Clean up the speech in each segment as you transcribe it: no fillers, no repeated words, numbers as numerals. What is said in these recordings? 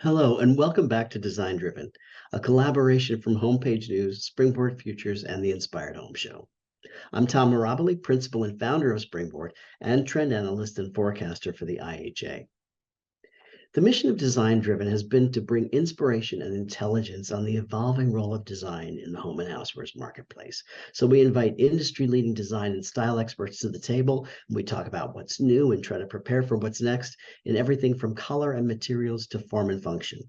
Hello, and welcome back to Design Driven, a collaboration from Homepage News, Springboard Futures, and the Inspired Home Show. I'm Tom Mirabile, principal and founder of Springboard, and trend analyst and forecaster for the IHA. The mission of Design Driven has been to bring inspiration and intelligence on the evolving role of design in the home and housewares marketplace. So we invite industry-leading design and style experts to the table. And we talk about what's new and try to prepare for what's next in everything from color and materials to form and function.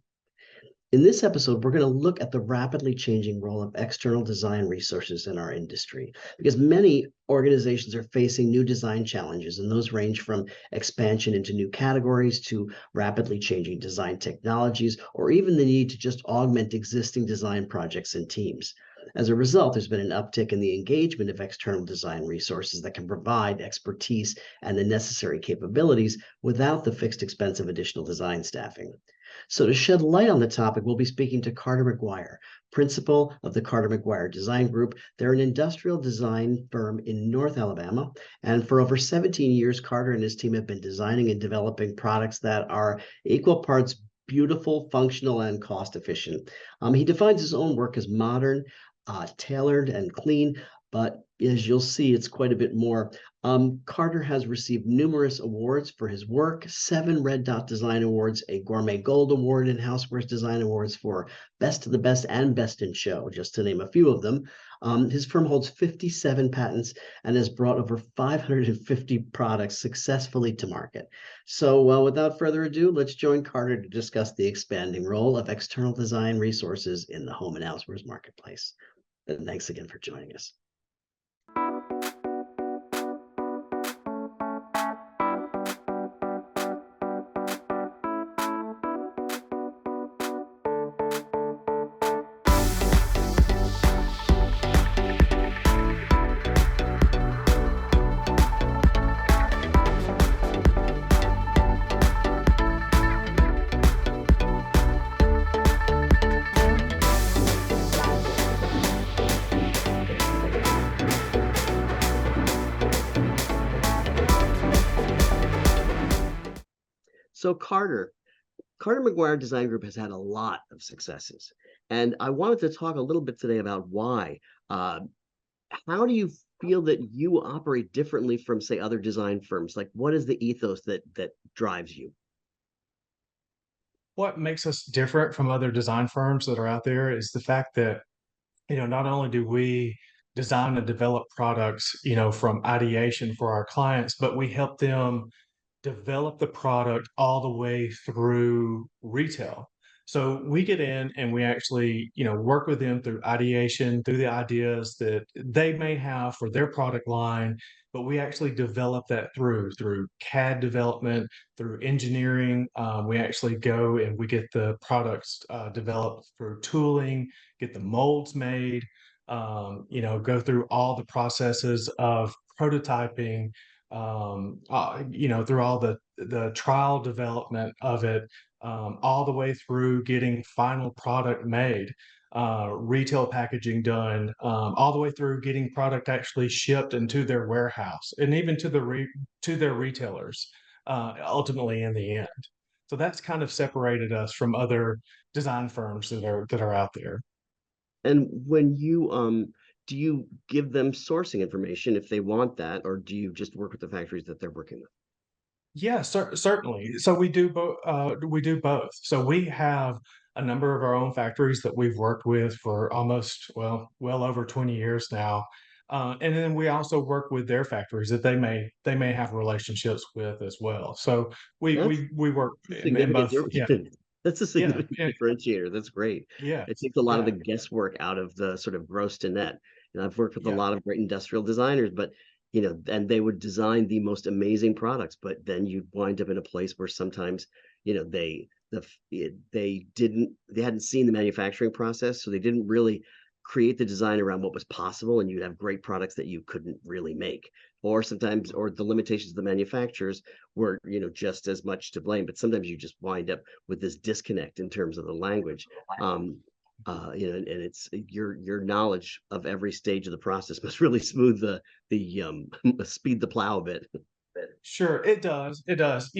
In this episode, we're going to look at the rapidly changing role of external design resources in our industry, because many organizations are facing new design challenges, and those range from expansion into new categories to rapidly changing design technologies, or even the need to just augment existing design projects and teams. As a result, there's been an uptick in the engagement of external design resources that can provide expertise and the necessary capabilities without the fixed expense of additional design staffing. So to shed light on the topic, we'll be speaking to Carter McGuyer, principal of the Carter McGuyer Design Group. They're an industrial design firm in North Alabama. And for over 17 years, Carter and his team have been designing and developing products that are equal parts beautiful, functional, and cost efficient. He defines his own work as modern, tailored, and clean, but as you'll see, it's quite a bit more. Carter has received numerous awards for his work, 7 Red Dot Design Awards, a Gourmet Gold Award, and Housewares Design Awards for Best of the Best and Best in Show, just to name a few of them. His firm holds 57 patents and has brought over 550 products successfully to market. So without further ado, let's join Carter to discuss the expanding role of external design resources in the home and housewares marketplace. And thanks again for joining us. So Carter McGuire Design Group has had a lot of successes. And I wanted to talk a little bit today about why. How do you feel that you operate differently from, say, other design firms? Like, what is the ethos that drives you? What makes us different from other design firms that are out there is the fact that, not only do we design and develop products, from ideation for our clients, but we help them develop the product all the way through retail. So we get in and we actually, work with them through ideation, through the ideas that they may have for their product line, but we actually develop that through CAD development, through engineering. We actually go and we get the products developed through tooling, get the molds made, go through all the processes of prototyping, through all the trial development of it, all the way through getting final product made, retail packaging done, all the way through getting product actually shipped into their warehouse and even to their retailers, ultimately in the end. So that's kind of separated us from other design firms that are out there. And when you do you give them sourcing information if they want that, or do you just work with the factories that they're working with? Yeah, certainly. So we do both. We do both. So we have a number of our own factories that we've worked with for almost well over 20 years now, and then we also work with their factories that they may have relationships with as well. So we That's we we work a in significant both. Yeah, difference. That's a yeah, significant differentiator. That's great. yeah, It takes a lot of yeah, the guesswork out of the sort of gross to net. And I've worked with a yeah. lot of great industrial designers, but and they would design the most amazing products, but then you'd wind up in a place where sometimes, they hadn't seen the manufacturing process, so they didn't really create the design around what was possible, and you'd have great products that you couldn't really make. Or sometimes, or the limitations of the manufacturers were, just as much to blame, but sometimes you just wind up with this disconnect in terms of the language. And it's your knowledge of every stage of the process must really smooth the speed the plow a bit. Sure, it does. It does.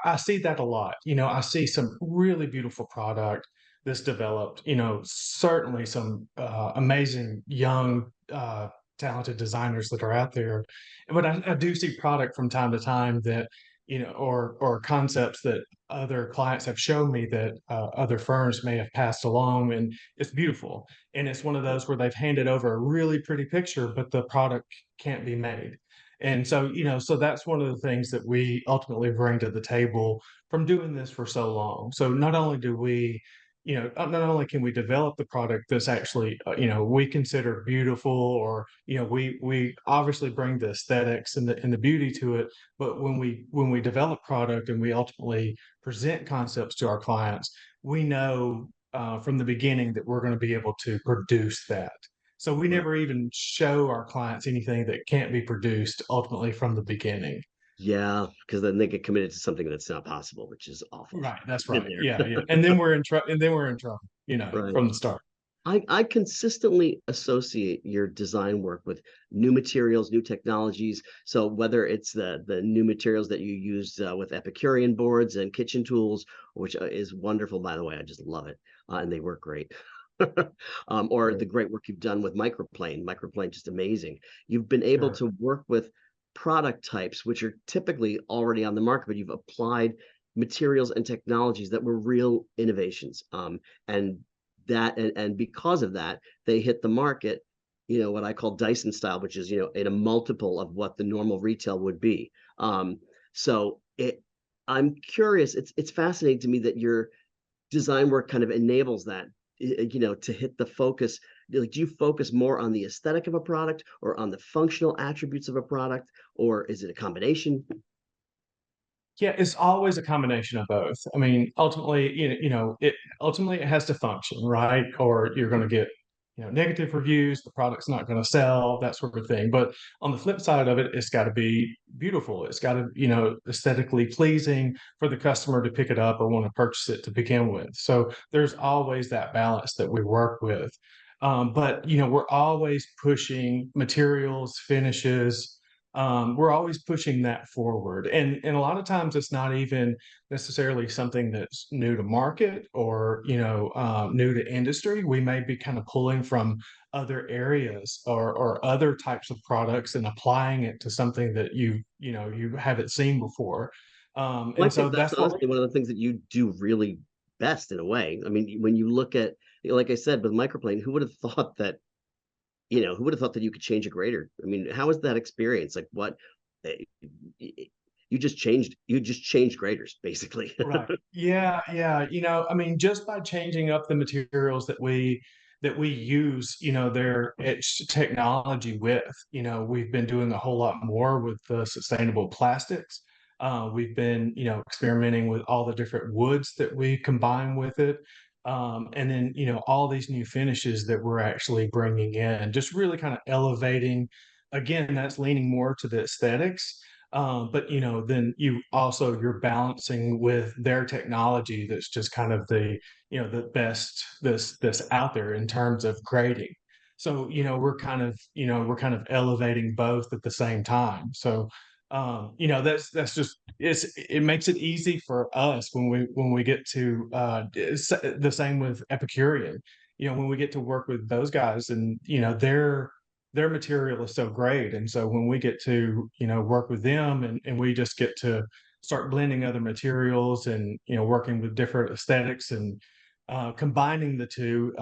I see that a lot. I see some really beautiful product that's developed. Certainly some amazing young, talented designers that are out there. But I do see product from time to time that, or concepts that other clients have shown me that other firms may have passed along, and it's beautiful. And it's one of those where they've handed over a really pretty picture, but the product can't be made. And so, so that's one of the things that we ultimately bring to the table from doing this for so long. So not only do we, not only can we develop the product that's actually, we consider beautiful, or, we obviously bring the aesthetics and the beauty to it. But when we develop product and we ultimately present concepts to our clients, we know from the beginning that we're going to be able to produce that. So we Right. never even show our clients anything that can't be produced ultimately from the beginning. Yeah, because then they get committed to something that's not possible, which is awful. Right, that's Been right. Yeah, there. yeah. And then we're in trouble, Right. from the start. I consistently associate your design work with new materials, new technologies. So whether it's the new materials that you use with Epicurean boards and kitchen tools, which is wonderful, by the way, I just love it, and they work great. Or Right. the great work you've done with microplane, just amazing. You've been able Sure. to work with product types which are typically already on the market, but you've applied materials and technologies that were real innovations. And and because of that, they hit the market, what I call Dyson style, which is, in a multiple of what the normal retail would be. So I'm curious, it's fascinating to me that your design work kind of enables that, to hit the focus. Like, do you focus more on the aesthetic of a product or on the functional attributes of a product, or is it a combination? Yeah, it's always a combination of both. I mean, ultimately, it has to function, right? Or you're going to get, negative reviews, the product's not going to sell, that sort of thing. But on the flip side of it, it's got to be beautiful. It's got to, aesthetically pleasing for the customer to pick it up or want to purchase it to begin with. So there's always that balance that we work with. But we're always pushing materials, finishes, we're always pushing that forward, and a lot of times it's not even necessarily something that's new to market, or new to industry. We may be kind of pulling from other areas, or other types of products, and applying it to something that you haven't seen before. Well, I And think so that's that's what honestly one of the things that you do really best in a way. I mean, when you look at, like I said, with microplane, who would have thought that, who would have thought that you could change a grader? I mean, how was that experience? Like, what, eh, you just changed graders, basically. Right. Yeah, yeah. I mean, just by changing up the materials that we use, their it's technology with, we've been doing a whole lot more with the sustainable plastics. We've been, experimenting with all the different woods that we combine with it. And then, all these new finishes that we're actually bringing in, just really kind of elevating. Again, that's leaning more to the aesthetics, but then you're balancing with their technology that's just kind of the best this out there in terms of grading. So we're kind of elevating both at the same time. So that's just it makes it easy for us when we get to it's the same with Epicurean. When we get to work with those guys, and their material is so great. And so when we get to, work with them, and we just get to start blending other materials, and, working with different aesthetics, and combining the two,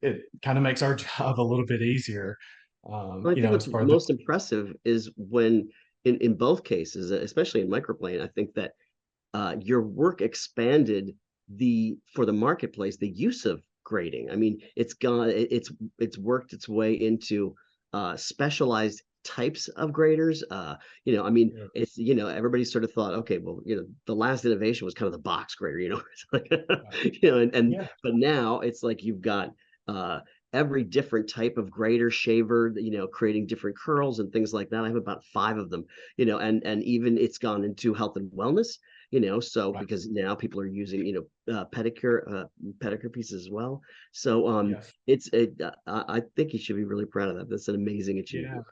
it kind of makes our job a little bit easier, Well, I think as what's far as most impressive is when, in both cases, especially in microplane, I think that your work expanded for the marketplace, the use of grading. I mean, it's worked its way into specialized types of graders. I mean, yeah, it's, everybody sort of thought, okay, well, the last innovation was kind of the box grader, it's like, right. and Yeah, but now it's like you've got every different type of grader shaver, creating different curls and things like that. I have about five of them, and even it's gone into health and wellness, so right. because now people are using, pedicure pieces as well. So Yes. I think you should be really proud of that. That's an amazing Yeah. achievement.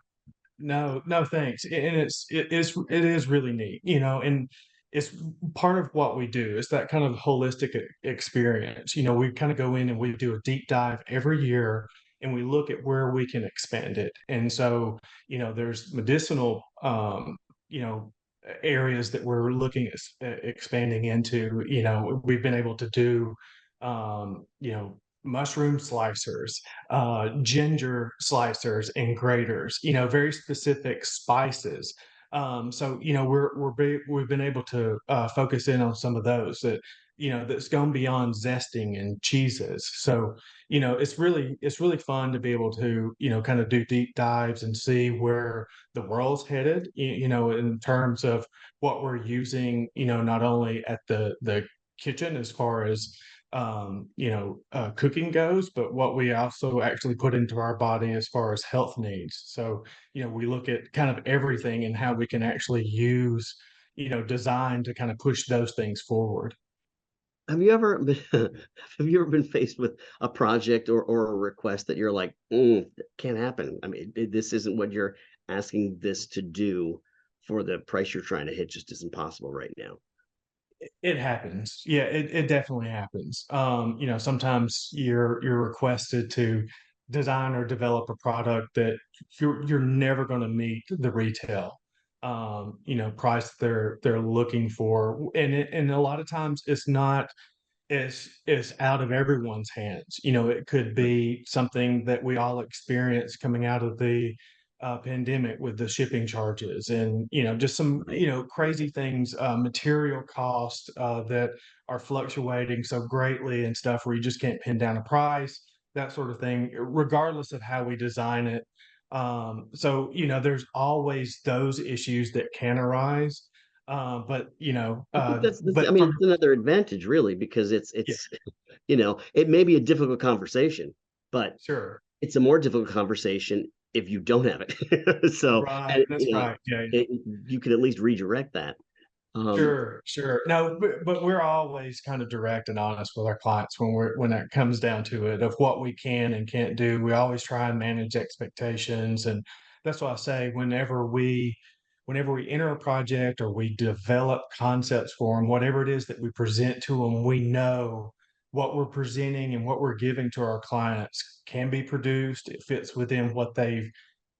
No, no, thanks. And it is really neat, and it's part of what we do. It's that kind of holistic experience. We kind of go in and we do a deep dive every year, and we look at where we can expand it. And so, there's medicinal, you know, areas that we're looking at expanding into. We've been able to do, mushroom slicers, ginger slicers and graters, very specific spices. So we've been able to focus in on some of those that's gone beyond zesting and cheeses. So it's really fun to be able to kind of do deep dives and see where the world's headed. In terms of what we're using. Not only at the kitchen as far as cooking goes, but what we also actually put into our body as far as health needs. So, we look at kind of everything and how we can actually use, design to kind of push those things forward. Have you ever been, have you ever been faced with a project or a request that you're like, that can't happen? I mean, this isn't what you're asking this to do for the price you're trying to hit just isn't possible right now. It happens. Yeah, it definitely happens. Sometimes you're requested to design or develop a product that you're never going to meet the retail price they're looking for. And a lot of times it's not, is out of everyone's hands. It could Right. be something that we all experienced coming out of the pandemic with the shipping charges, and just some Right. crazy things, material costs that are fluctuating so greatly and stuff where you just can't pin down a price, that sort of thing, regardless of how we design it. So there's always those issues that can arise. But I think that's but I mean, from it's another advantage really because it's yeah, it's it may be a difficult conversation, but sure. it's a more difficult conversation if you don't have it. So, Right, and that's right. Yeah, yeah. you can at least redirect that. Um, Sure, sure. No, but we're always kind of direct and honest with our clients when it comes down to it of what we can and can't do. We always try and manage expectations, and that's why I say whenever we enter a project or we develop concepts for them, whatever it is that we present to them, we know what we're presenting and what we're giving to our clients can be produced. It fits within what they've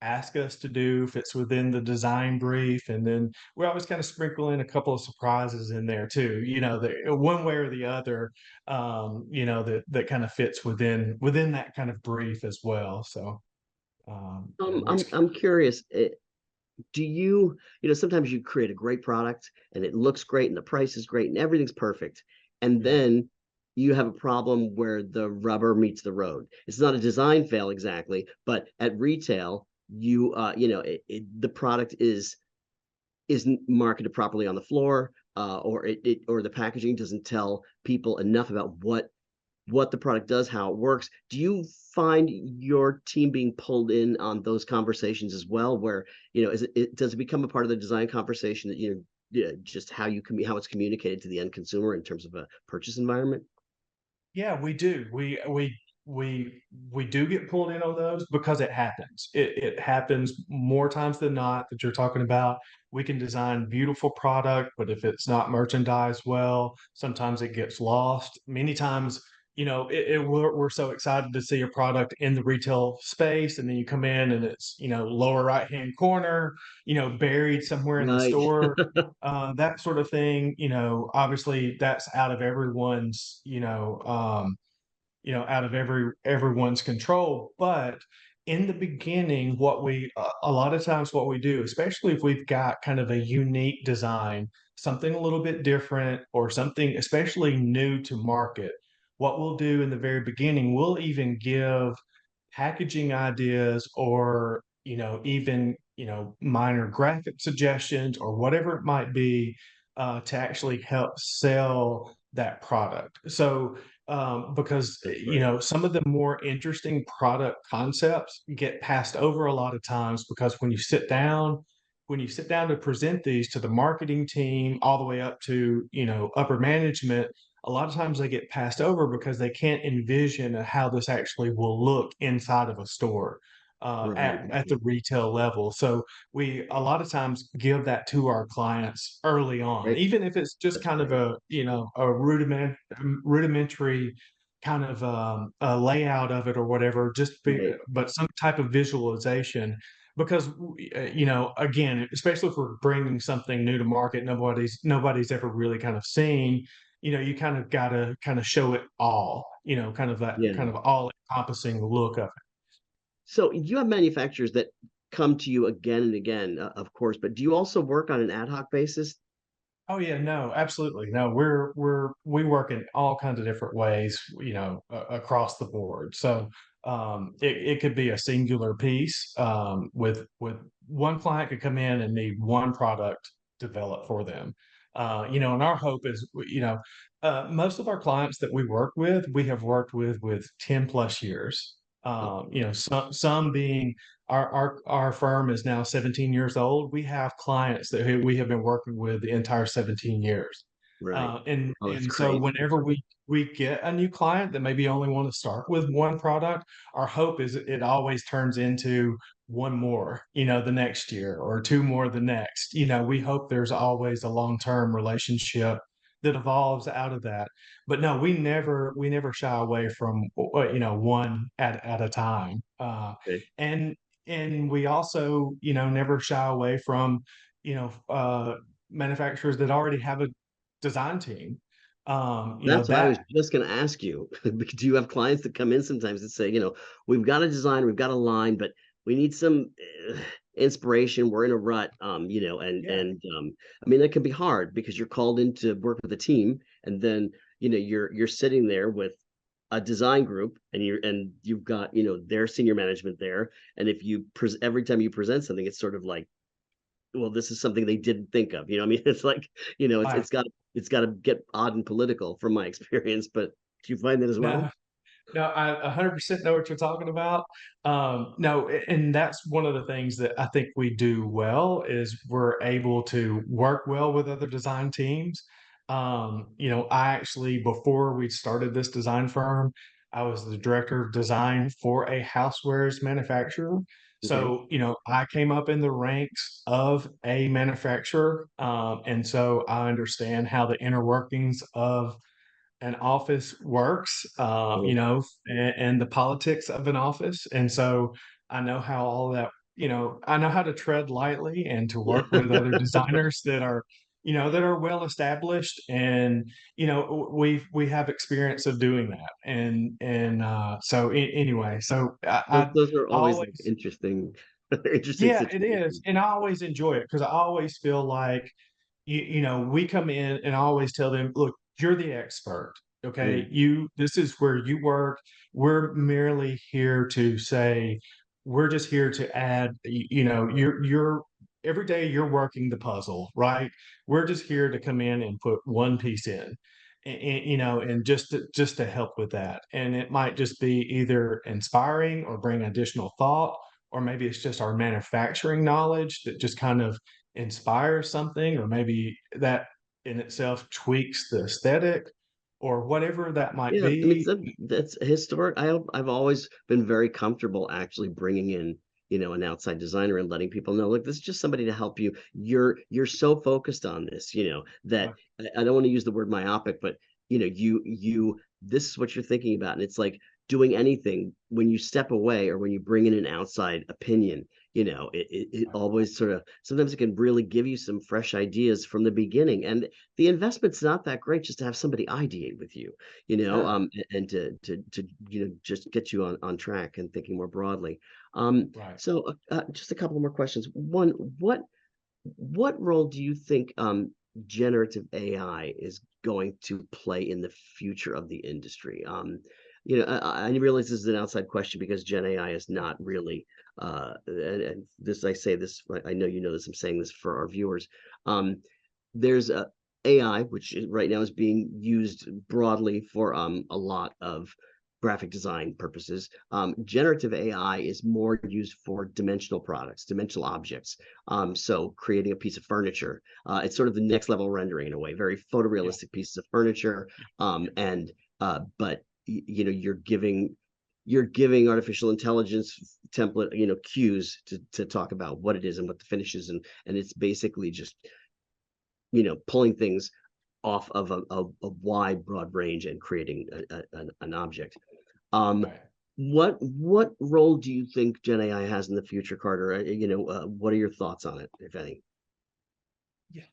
asked us to do, fits within the design brief, and then we always kind of sprinkle in a couple of surprises in there too, one way or the other, that kind of fits within that kind of brief as well. So, which I'm curious. Do sometimes you create a great product and it looks great and the price is great and everything's perfect, and yeah, then you have a problem where the rubber meets the road. It's not a design fail exactly, but at retail, the product isn't marketed properly on the floor, or the packaging doesn't tell people enough about what the product does, how it works. Do you find your team being pulled in on those conversations as well? Where does it become a part of the design conversation that yeah, just how it's communicated to the end consumer in terms of a purchase environment? yeah, we do. We do get pulled in on those because it happens. It happens more times than not that you're talking about. We can design beautiful product, but if it's not merchandised well, sometimes it gets lost. Many times, we're so excited to see a product in the retail space, and then you come in and it's lower right hand corner, buried somewhere in the Right. store, that sort of thing. Obviously that's out of everyone's, out of everyone's control. But in the beginning, a lot of times what we do, especially if we've got kind of a unique design, something a little bit different or something especially new to market, what we'll do in the very beginning, we'll even give packaging ideas or even minor graphic suggestions or whatever it might be, to actually help sell that product. So because That's great. some of the more interesting product concepts get passed over a lot of times because when you sit down to present these to the marketing team all the way up to upper management, a lot of times they get passed over because they can't envision how this actually will look inside of a store. Right. at the retail level. So we a lot of times give that to our clients early on, Right. even if it's just That's kind of great. a, a rudimentary kind of a layout of it or whatever, Right. but some type of visualization. Because again, especially if we're bringing something new to market, nobody's ever really kind of seen. You kind of got to kind of show it all. Kind of that Yeah. kind of all encompassing look of it. So you have manufacturers that come to you again and again, of course, but do you also work on an ad hoc basis? Oh yeah, no, absolutely. No, we work in all kinds of different ways, across the board. So it could be a singular piece, with one client could come in and need one product developed for them. And our hope is, most of our clients that we work with, we have worked with 10 plus years. Oh, Some being our firm is now 17 years old. We have clients that we have been working with the entire 17 years. right. Oh, that's And so great. whenever we get a new client that maybe only want to start with one product, our hope is it always turns into one more, the next year, or two more the next. We hope there's always a long-term relationship that evolves out of that. But no, we never shy away from, one at a time. Okay. And we also, never shy away from, manufacturers that already have a design team. That's what I was That just going to ask you. Do you have clients that come in sometimes that say, we've got a design, we've got a line, but we need some inspiration. We're in a rut, yeah, I mean, that can be hard because you're called in to work with a team, and then you're sitting there with a design group, and you've got their senior management there, and if every time you present something, it's sort of like, well, this is something they didn't think of. I mean, it's like, it's right. it's got to get odd and political from my experience. But do you find that as well? No, no, I 100% know what you're talking about. No, and that's one of the things that I think we do well is we're able to work well with other design teams. I actually, before we started this design firm, I was the director of design for a housewares manufacturer. Okay. So, I came up in the ranks of a manufacturer. And so I understand how the inner workings of an office works, Mhm. and the politics of an office. And so I know how all that, I know how to tread lightly and to Yeah. work with other designers that are well established. And, we have experience of doing that. So anyway, so Those are I always like always, interesting, interesting yeah, it is. situations. And I always enjoy it because I always feel like we come in and I always tell them, look, you're the expert. Okay. Mm, This is where you work. We're merely here to say, we're just here to add, every day you're working the puzzle, right? We're just here to come in and put one piece in. And just to help with that. And it might just be either inspiring or bring additional thought, or maybe it's just our manufacturing knowledge that just kind of inspires something, or maybe that in itself tweaks the aesthetic or whatever that might yeah, I mean, be. that's historic. I've always been very comfortable actually bringing in, an outside designer and letting people know, look, this is just somebody to help you. You're so focused on this, that I don't want to use the word myopic, but this is what you're thinking about. And it's like doing anything when you step away or when you bring in an outside opinion, it always sort of, sometimes it can really give you some fresh ideas from the beginning. And the investment's not that great just to have somebody ideate with you, Sure. and to just get you on track and thinking more broadly. Um, Right. so just a couple more questions. One, what role do you think generative AI is going to play in the future of the industry? I realize this is an outside question because Gen AI is not really, and this I say this, I know you know this. I'm saying this for our viewers. There's a AI, which right now is being used broadly for a lot of graphic design purposes. Generative AI is more used for dimensional products, dimensional objects. So creating a piece of furniture, it's sort of the next level rendering in a way, very Yeah. photorealistic pieces of furniture. And but you're giving you're giving artificial intelligence template, cues to talk about what it is and what the finish is, and it's basically just, pulling things off of a wide, broad range and creating an object. Right. What role do you think Gen AI has in the future, Carter? What are your thoughts on it, if any? Yeah.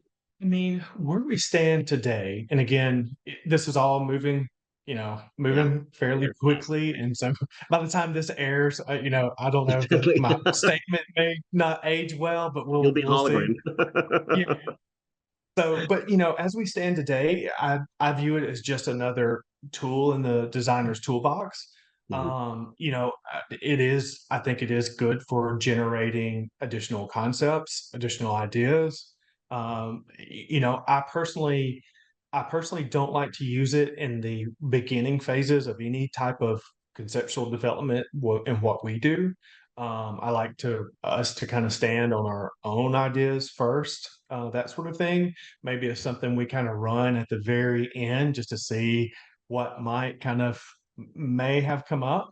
I mean, where we stand today, and again, this is all moving, Yeah, moving fairly quickly. And so by the time this airs, I don't know that exactly. my statement may not age well, but You'll we'll be we'll see. hologram. Yeah. So, but as we stand today, I view it as just another tool in the designer's toolbox. Mhm. I think it is good for generating additional concepts, additional ideas. I personally don't like to use it in the beginning phases of any type of conceptual development in what we do. I like to us to kind of stand on our own ideas first, that sort of thing. Maybe it's something we kind of run at the very end just to see what might kind of may have come up.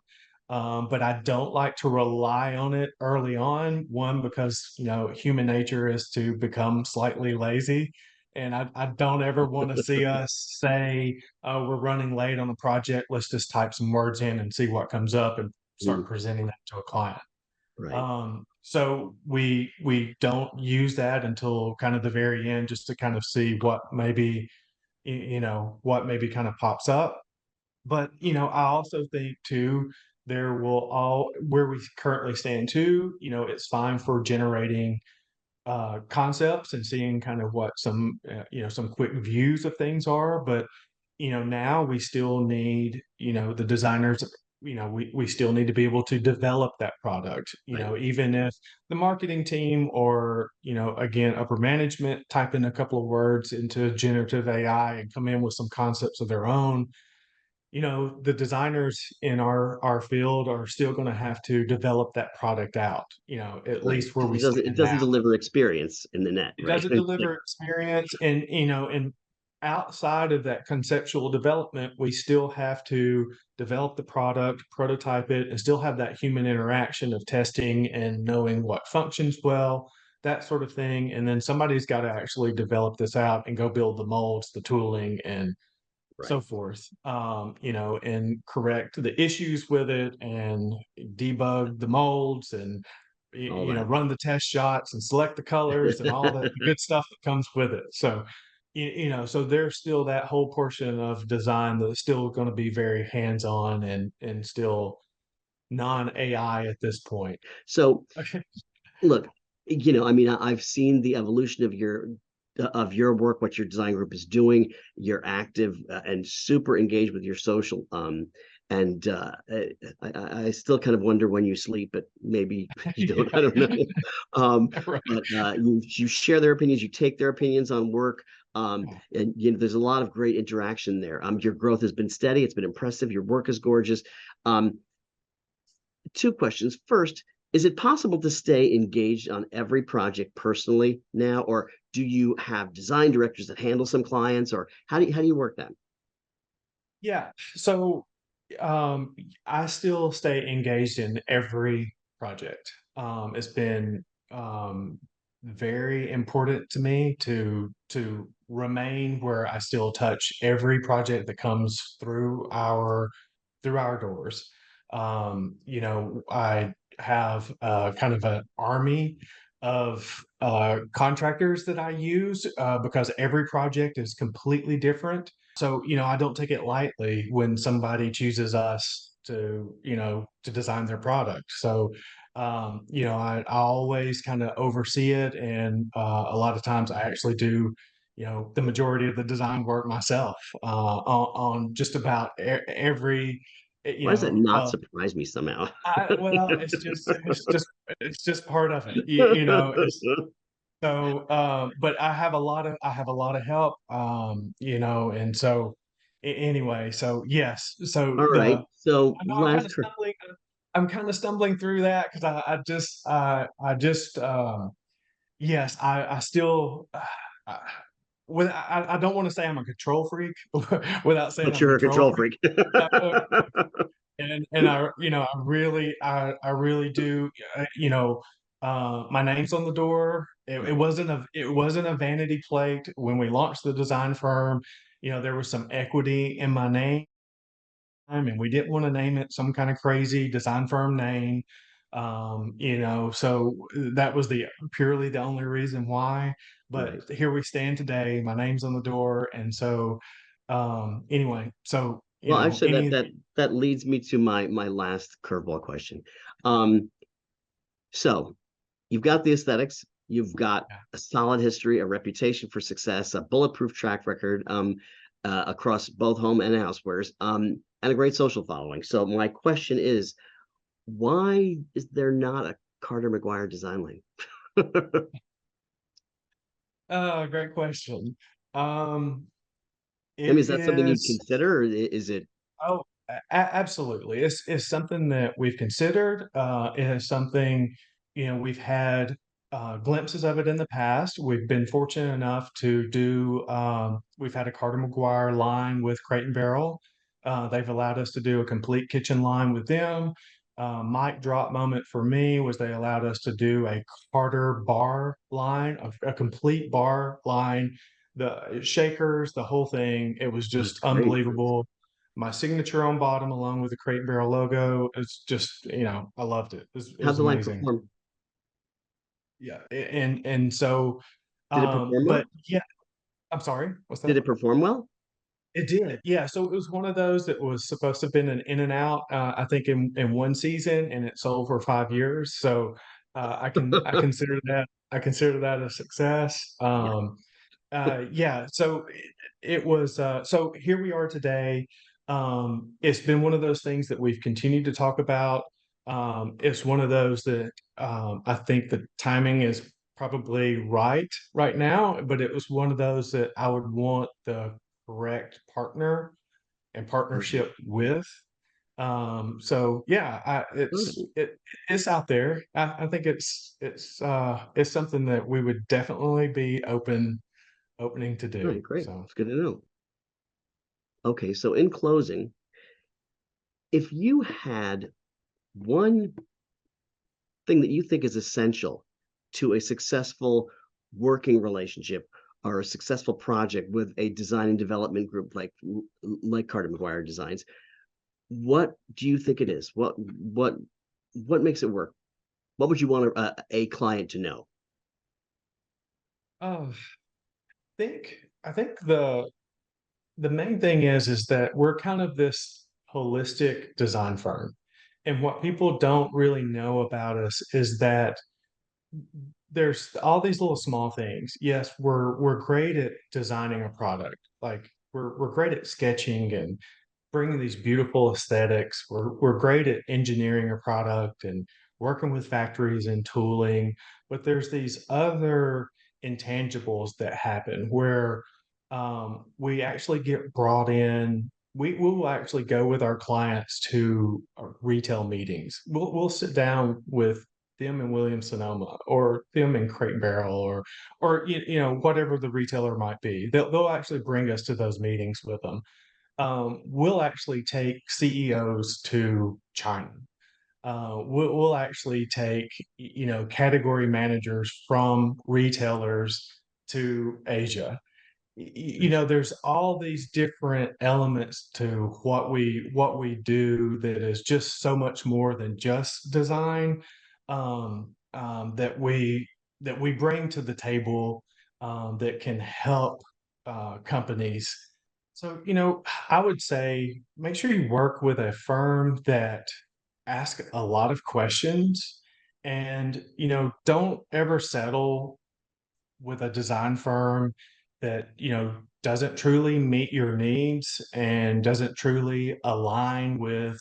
But I don't like to rely on it early on. One, because human nature is to become slightly lazy, and I don't ever want to see us say, "Oh, we're running late on a project. Let's just type some words in and see what comes up and start Mm, presenting that to a client." right. So we don't use that until kind of the very end, just to kind of see what maybe what maybe kind of pops up. But I also think too, there will all where we currently stand too. It's fine for generating concepts and seeing kind of what some quick views of things are. But now we still need the designers. We still need to be able to develop that product. Right. Even if the marketing team or again upper management type in a couple of words into generative AI and come in with some concepts of their own, the designers in our field are still going to have to develop that product out, at Right. least where Because we it stand doesn't now. deliver experience in the net, It right? doesn't deliver experience, and outside of that conceptual development, we still have to develop the product, prototype it, and still have that human interaction of testing and knowing what functions well, that sort of thing. And then somebody's got to actually develop this out and go build the molds, the tooling, and so Right. forth, and correct the issues with it and debug the molds and All that. run the test shots and select the colors and all that good stuff that comes with it. So, so there's still that whole portion of design that's still going to be very hands-on and still non-AI at this point. So look, I mean, I've seen the evolution of your work, what your design group is doing. You're active and super engaged with your social. And I still kind of wonder when you sleep, but maybe you don't. I don't know. Right. But you share their opinions, you take their opinions on work. And there's a lot of great interaction there. Your growth has been steady. It's been impressive. Your work is gorgeous. Um, Two questions. First, is it possible to stay engaged on every project personally now, or do you have design directors that handle some clients, or how do you work that? Yeah. So I still stay engaged in every project. It's been very important to me to remain where I still touch every project that comes through our doors. I have kind of an army of contractors that I use because every project is completely different. So, I don't take it lightly when somebody chooses us to design their product. So, I always kind of oversee it. And a lot of times I actually do, the majority of the design work myself on just about every, Why does that not surprise me somehow? well, it's just part of it. It's so, but I have a lot of help, and so anyway, so yes, so All right. So I know last I'm kind of stumbling through that because yes, I still, uh, I don't want to say I'm a control freak without saying but I'm a you're a control control freak. freak. Uh, and I really do, my name's on the door. It Right, wasn't a vanity plate when we launched the design firm. There was some equity in my name, and we didn't want to name it some kind of crazy design firm name. So that was the purely the only reason why. But right. here we stand today. My name's on the door, and so anyway, so Well, actually, any that leads me to my last curveball question. Um, so you've got the aesthetics, you've got a solid history, a reputation for success, a bulletproof track record across both home and housewares, and a great social following. So my question is, why is there not a Carter McGuire design lane? Great question. Um, I mean, it is that something you'd is. consider, or is it Oh, absolutely. It's something that we've considered. It is something, we've had glimpses of it in the past. We've been fortunate enough to do, we've had a Carter McGuire line with Crate and Barrel. They've allowed us to do a complete kitchen line with them. Mic drop moment for me was they allowed us to do a Carter bar line, a complete bar line, the shakers, the whole thing. It was that's just great? unbelievable. My signature on bottom along with the Crate and Barrel logo. It's just, I loved it. It How'd was the line amazing. perform? Yeah. And so, Did it perform but well? yeah, I'm sorry, what's Did that? it perform well? It did. Yeah. So it was one of those that was supposed to have been an in and out, I think in one season, and it sold for 5 years. So I consider that a success. Yeah. Yeah, so it was so here we are today. It's been one of those things that we've continued to talk about. It's one of those that I think the timing is probably right now, but it was one of those that I would want the correct partner and Mhm. partnership with. So yeah, All right. it's out there. I think it's something that we would definitely be opening to All do. right, great. So It's good to know. Okay, so in closing, if you had one thing that you think is essential to a successful working relationship or a successful project with a design and development group like Carter McGuire Designs, what do you think it is? What makes it work? What would you want a client to know? oh, I think the main thing is that we're kind of this holistic design firm. And what people don't really know about us is that there's all these little small things. Yes, we're great at designing a product. Like we're great at sketching and bringing these beautiful aesthetics. We're great at engineering a product and working with factories and tooling, but there's these other intangibles that happen where we actually get brought in. We will actually go with our clients to retail meetings. We'll sit down with them in Williams Sonoma or them in Crate and Barrel or whatever the retailer might be. They'll actually bring us to those meetings with them. We'll actually take CEOs to China. We'll actually take category managers from retailers to Asia. There's all these different elements to what we do that is just so much more than just design, that we bring to the table, that can help companies. So, I would say make sure you work with a firm that ask a lot of questions, and, don't ever settle with a design firm that, doesn't truly meet your needs and doesn't truly align with,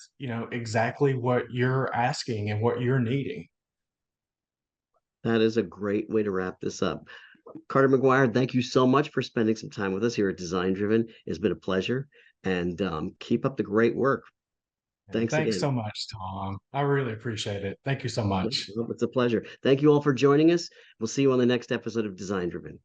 exactly what you're asking and what you're needing. That is a great way to wrap this up. Carter McGuire, thank you so much for spending some time with us here at Design Driven. It's been a pleasure, and keep up the great work. And Thanks thanks again. so much, Tom. I really appreciate it. Thank you so No, much. no, it's a pleasure. Thank you all for joining us. We'll see you on the next episode of Design Driven.